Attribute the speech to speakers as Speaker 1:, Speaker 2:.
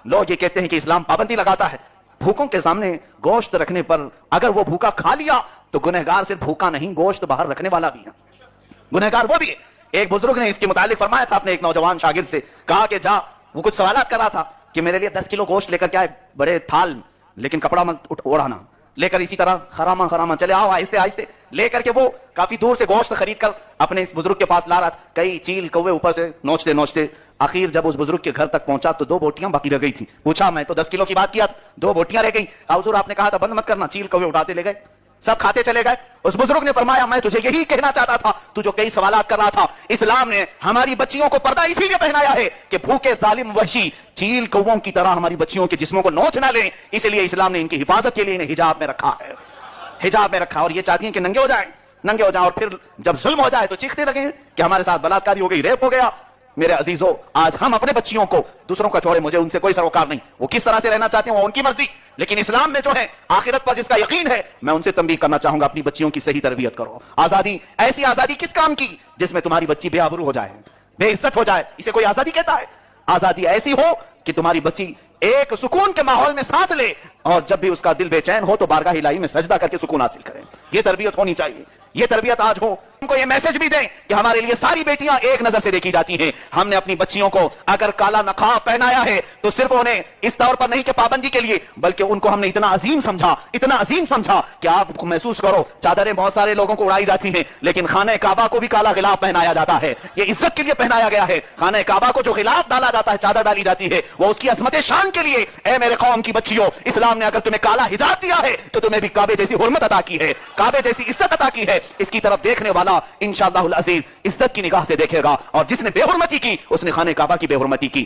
Speaker 1: لوگ یہ کہتے ہیں کہ اسلام پابندی لگاتا ہے بھوکوں کے سامنے گوشت رکھنے پر، اگر وہ بھوکا کھا لیا تو گنہگار صرف بھوکا نہیں، گوشت باہر رکھنے والا بھی ہے، گنہگار وہ بھی ہے۔ ایک بزرگ نے اس کے متعلق فرمایا تھا اپنے ایک نوجوان شاگرد سے، کہا کہ جا، وہ کچھ سوالات کر رہا تھا کہ میرے لیے 10 کلو گوشت لے کر کیا ہے بڑے تھال، لیکن کپڑا مت اوڑھانا، لے کر اسی طرح خراما چلے آؤ آہستہ آہستہ لے کر کے وہ کافی دور سے گوشت خرید کر اپنے اس بزرگ کے پاس لا رہا تھا۔ کئی چیل کوے اوپر سے نوچتے آخر جب اس بزرگ کے گھر تک پہنچا تو 2 بوٹیاں باقی رہ گئی تھی۔ پوچھا میں تو 10 کلو کی بات کیا، 2 بوٹیاں رہ گئیں۔ حضور آپ نے کہا تھا بند مت کرنا، چیل کوے اٹھاتے لے گئے، سب کھاتے چلے گئے۔ اس بزرگ نے فرمایا میں تجھے یہی کہنا چاہتا تھا، تو جو کئی سوالات کر رہا تھا، اسلام نے ہماری بچیوں کو پردہ اسی لیے پہنایا ہے کہ بھوکے ظالم وحشی چیل کووں کی طرح ہماری بچیوں کے جسموں کو نوچ نہ لیں، اس لیے اسلام نے ان کی حفاظت کے لیے انہیں حجاب میں رکھا ہے، حجاب میں رکھا۔ اور یہ چاہتی ہیں کہ ننگے ہو جائیں اور پھر جب ظلم ہو جائے تو چیختے لگیں کہ ہمارے ساتھ بلاکاری ہو گئی، ریپ ہو گیا۔ میرے عزیزو، آج ہم اپنے بچیوں کو، دوسروں کا چھوڑے، مجھے ان سے کوئی سروکار نہیں، وہ کس طرح سے رہنا چاہتے ہیں وہ ان کی مرضی، لیکن اسلام میں جو ہے آخرت پر جس کا یقین ہے، میں ان سے تنبیہ کرنا چاہوں گا اپنی بچیوں کی صحیح تربیت کرو۔ آزادی، ایسی آزادی کس کام کی جس میں تمہاری بچی بے آبرو ہو جائے، بے عزت ہو جائے، اسے کوئی آزادی کہتا ہے؟ آزادی ایسی ہو کہ تمہاری بچی ایک سکون کے ماحول میں سانس لے، اور جب بھی اس کا دل بے چین ہو تو بارگاہ الہی میں سجدہ کر کے سکون حاصل کریں۔ یہ تربیت ہونی چاہیے، یہ تربیت آج ہو۔ ہم کو یہ میسج بھی دیں کہ ہمارے لیے ساری بیٹیاں ایک نظر سے دیکھی جاتی ہیں۔ ہم نے اپنی بچیوں کو اگر کالا نقاب پہنایا ہے تو صرف انہیں اس طور پر نہیں کہ پابندی کے لیے، بلکہ ان کو ہم نے اتنا عظیم سمجھا کہ آپ کو محسوس کرو، چادریں بہت سارے لوگوں کو اڑائی جاتی ہیں، لیکن خانہ کعبہ کو بھی کالا غلاف پہنایا جاتا ہے۔ یہ عزت کے لیے پہنایا گیا ہے۔ خانہ کعبہ کو جو غلاف ڈالا جاتا ہے، چادر ڈالی جاتی ہے، وہ اس کی عظمت شان کے لیے۔ اے میرے قوم کی بچیوں، اسلام نے اگر تمہیں کالا حجاب دیا ہے تو تمہیں بھی کعبے جیسی حرمت عطا کی ہے، کعبے جیسی عزت عطا کی ہے۔ اس کی طرف دیکھنے والا انشاءاللہ العزیز عزت کی نگاہ سے دیکھے گا، اور جس نے بے حرمتی کی اس نے خانہ کعبہ کی بے حرمتی کی۔